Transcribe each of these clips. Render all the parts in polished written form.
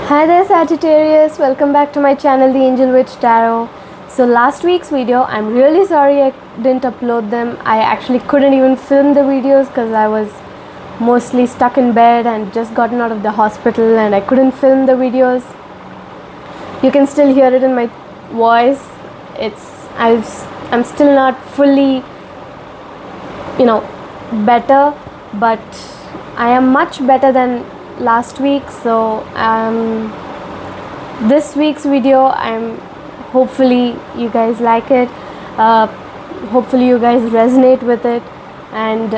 Hi there Sagittarius, welcome back to my channel The Angel Witch Tarot. So last week's video, I'm really sorry I didn't upload them. I actually couldn't even film the videos because I was mostly stuck in bed and just gotten out of the hospital and I couldn't film the videos. You can still hear it in my voice. I'm still not fully, better, but I am much better than last week. So this week's video, hopefully you guys like it, hopefully you guys resonate with it, and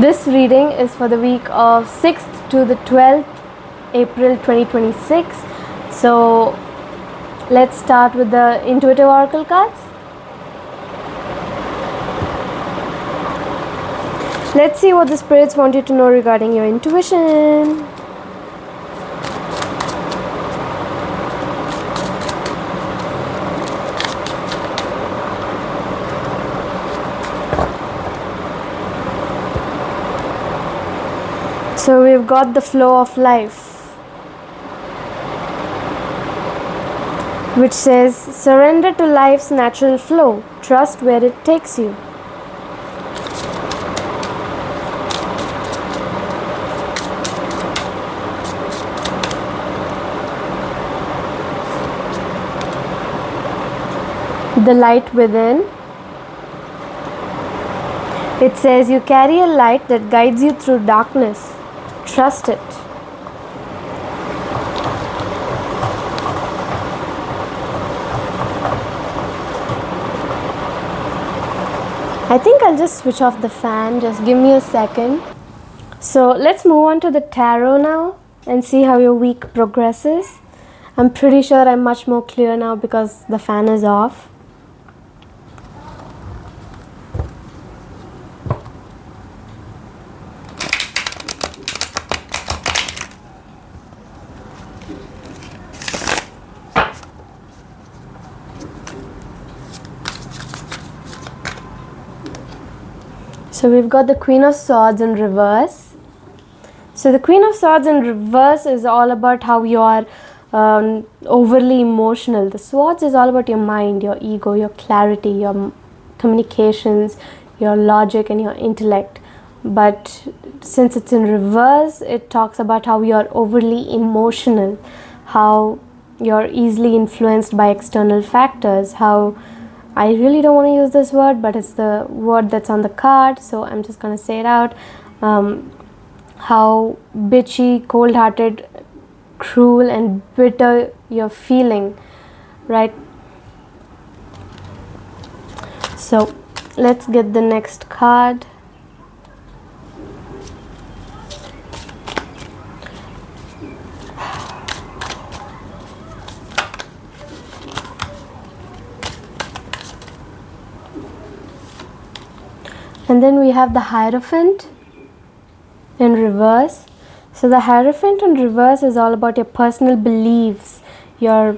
this reading is for the week of 6th to the 12th April 2026. So let's start with the intuitive oracle cards. Let's see what the spirits want you to know regarding your intuition. So we've got the flow of life, which says, surrender to life's natural flow. Trust where it takes you. The light within. It says you carry a light that guides you through darkness. Trust it. I think I'll just switch off the fan. Just give me a second. So let's move on to the tarot now and see how your week progresses. I'm pretty sure I'm much more clear now because the fan is off. So we've got the Queen of Swords in reverse. So the Queen of Swords in reverse is all about how you are overly emotional. The Swords is all about your mind, your ego, your clarity, your communications, your logic and your intellect. But since it's in reverse, it talks about how you are overly emotional, how you're easily influenced by external factors, how I really don't want to use this word, but it's the word that's on the card, so I'm just going to say it out. How bitchy, cold-hearted, cruel and bitter you're feeling, right? So let's get the next card. And then we have the Hierophant in reverse. So the Hierophant in reverse is all about your personal beliefs. You're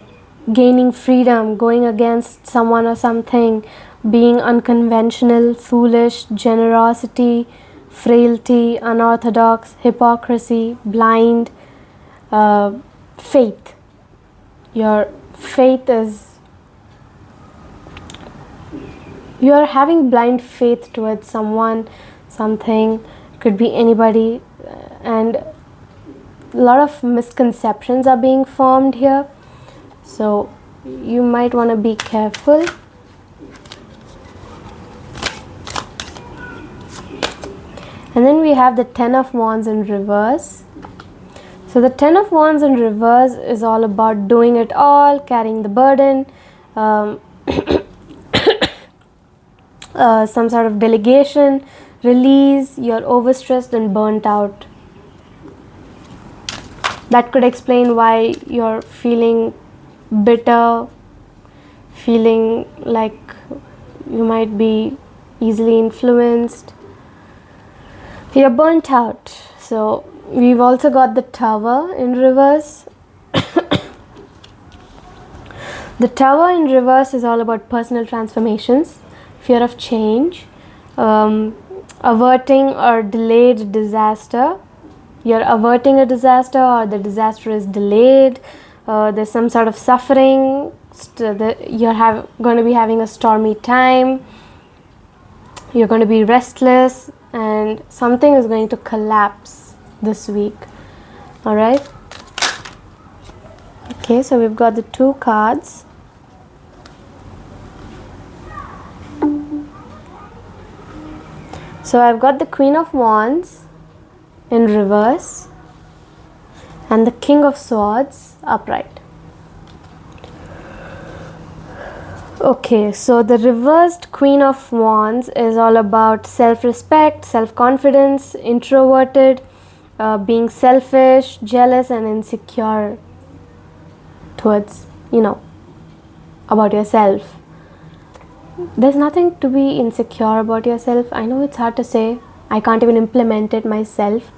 gaining freedom, going against someone or something, being unconventional, foolish, generosity, frailty, unorthodox, hypocrisy, blind, faith. Your faith is, you are having blind faith towards someone, something, could be anybody, and a lot of misconceptions are being formed here. So you might want to be careful. And then we have the Ten of Wands in reverse. So the Ten of Wands in reverse is all about doing it all, carrying the burden, some sort of delegation, release. You're overstressed and burnt out. That could explain why you're feeling bitter, feeling like you might be easily influenced. You're burnt out. So we've also got the Tower in reverse. The Tower in reverse is all about personal transformations, fear of change, averting or delayed disaster, you're averting a disaster, or the disaster is delayed. There's some sort of suffering. You're going to be having a stormy time. You're going to be restless, and something is going to collapse this week. All right. Okay, so we've got the 2 cards. So I've got the Queen of Wands in reverse and the King of Swords upright. Okay, so the reversed Queen of Wands is all about self-respect, self-confidence, introverted, being selfish, jealous and insecure towards, about yourself. There's nothing to be insecure about yourself. I know it's hard to say. I can't even implement it myself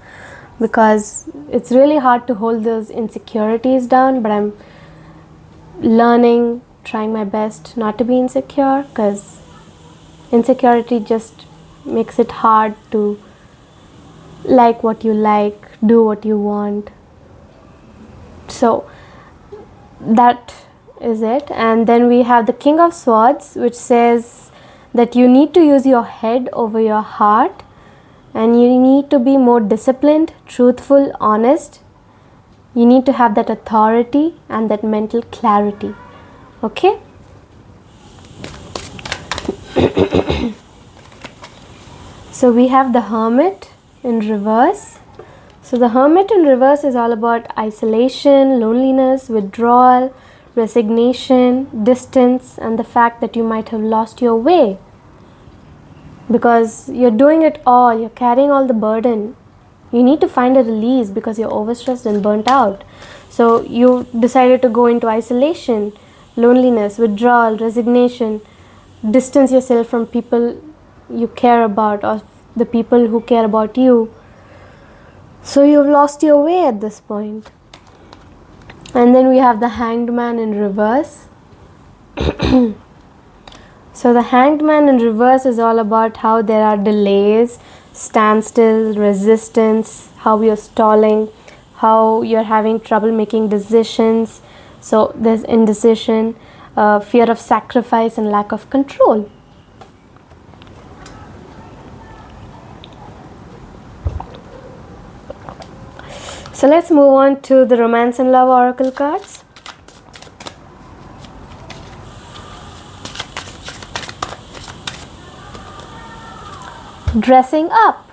because it's really hard to hold those insecurities down, but I'm learning, trying my best not to be insecure, because insecurity just makes it hard to like what you like, do what you want. So that is it. And then we have the King of Swords, which says that you need to use your head over your heart, and you need to be more disciplined, truthful, honest. You need to have that authority and that mental clarity. Okay? So we have the Hermit in reverse. So the Hermit in reverse is all about isolation, loneliness, withdrawal, resignation, distance, and the fact that you might have lost your way because you're doing it all, you're carrying all the burden. You need to find a release because you're overstressed and burnt out. So you decided to go into isolation, loneliness, withdrawal, resignation, distance yourself from people you care about or the people who care about you. So you've lost your way at this point. And then we have the Hanged Man in reverse. So the Hanged Man in reverse is all about how there are delays, standstill, resistance, how you're stalling, how you're having trouble making decisions. So there's indecision, fear of sacrifice and lack of control. So let's move on to the Romance and Love Oracle cards. Dressing up.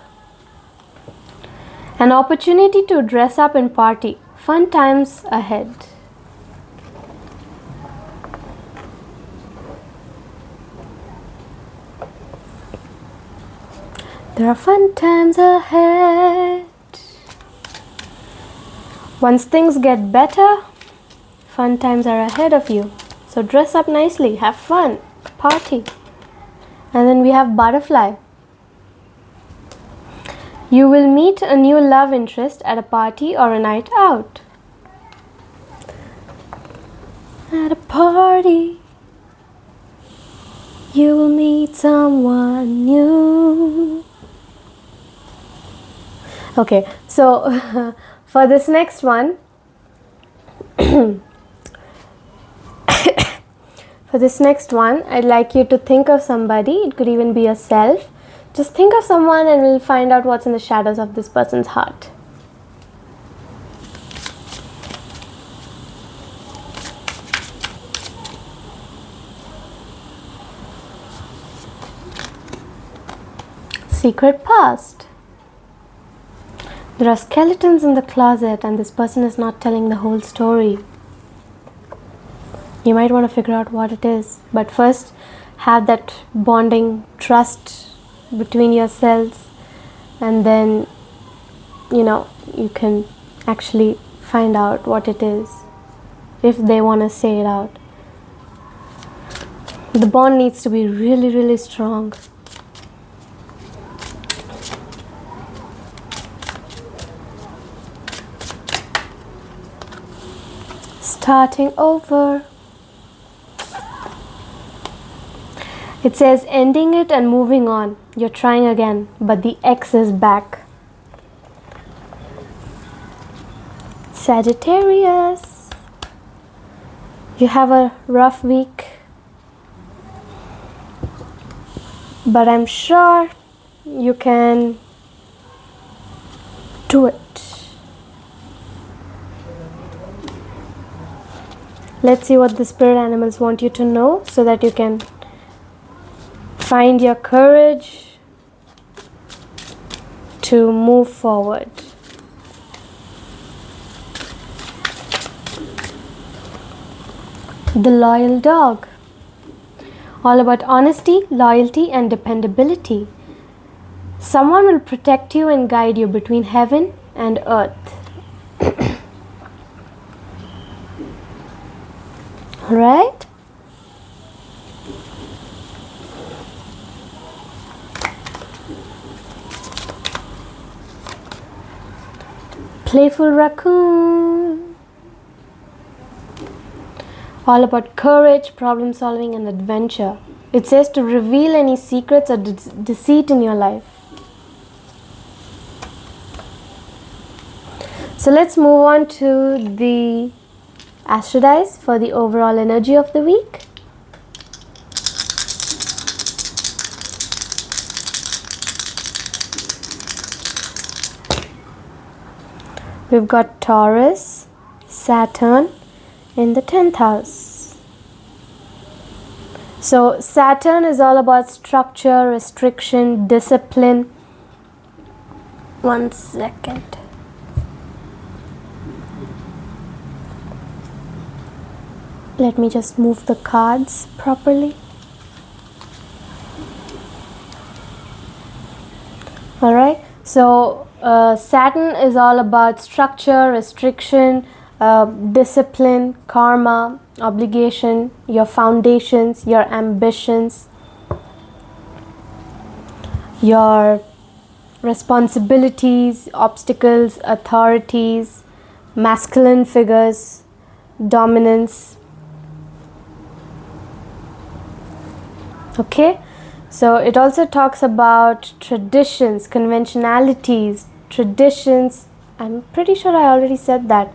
An opportunity to dress up and party. Fun times ahead. There are fun times ahead. Once things get better, fun times are ahead of you. So dress up nicely, have fun, party. And then we have Butterfly. You will meet a new love interest at a party or a night out. At a party, you will meet someone new. Okay, so for this next one, I'd like you to think of somebody. It could even be yourself. Just think of someone and we'll find out what's in the shadows of this person's heart. Secret past. There are skeletons in the closet and this person is not telling the whole story. You might want to figure out what it is, but first have that bonding trust between yourselves, and then you can actually find out what it is if they want to say it out. The bond needs to be really, really strong. Starting over. It says ending it and moving on. You're trying again, but the ex is back. Sagittarius, you have a rough week, but I'm sure you can do it. Let's see what the spirit animals want you to know so that you can find your courage to move forward. The loyal dog. All about honesty, loyalty, and dependability. Someone will protect you and guide you between heaven and earth. Alright? Playful raccoon. All about courage, problem solving, and adventure. It says to reveal any secrets or deceit in your life. So let's move on to the astro dice for the overall energy of the week. We've got Taurus, Saturn in the 10th house. So Saturn is all about structure, restriction, discipline. 1 second. Let me just move the cards properly. Alright, so Saturn is all about structure, restriction, discipline, karma, obligation, your foundations, your ambitions, your responsibilities, obstacles, authorities, masculine figures, dominance. Okay, so it also talks about traditions, conventionalities, traditions. I'm pretty sure I already said that.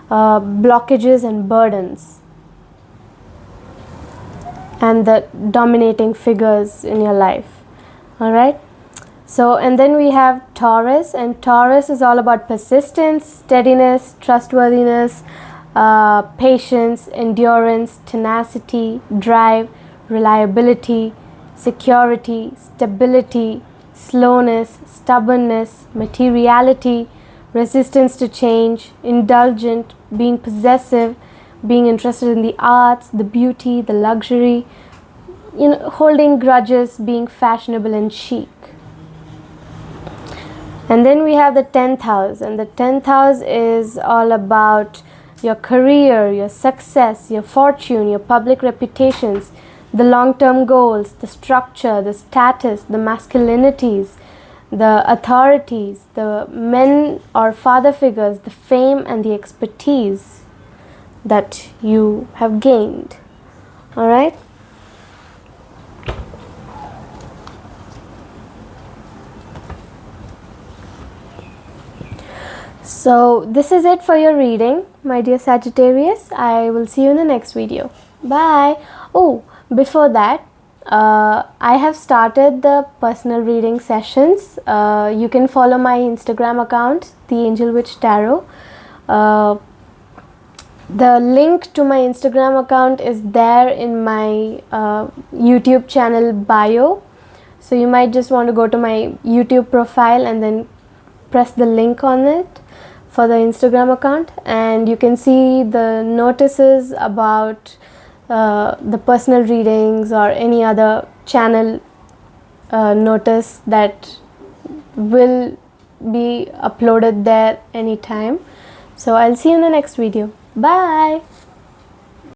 Blockages and burdens, and the dominating figures in your life. Alright, so and then we have Taurus, and Taurus is all about persistence, steadiness, trustworthiness, patience, endurance, tenacity, drive, reliability, security, stability, slowness, stubbornness, materiality, resistance to change, indulgent, being possessive, being interested in the arts, the beauty, the luxury, holding grudges, being fashionable and chic. And then we have the 10th house, and the 10th house is all about your career, your success, your fortune, your public reputations, the long-term goals, the structure, the status, the masculinities, the authorities, the men or father figures, the fame and the expertise that you have gained. Alright? So this is it for your reading, my dear Sagittarius. I will see you in the next video. Bye. Oh, before that, I have started the personal reading sessions. You can follow my Instagram account, The Angel Witch Tarot. The link to my Instagram account is there in my YouTube channel bio. So you might just want to go to my YouTube profile and then press the link on it for the Instagram account, and you can see the notices about the personal readings or any other channel notice that will be uploaded there anytime. So I'll see you in the next video. Bye.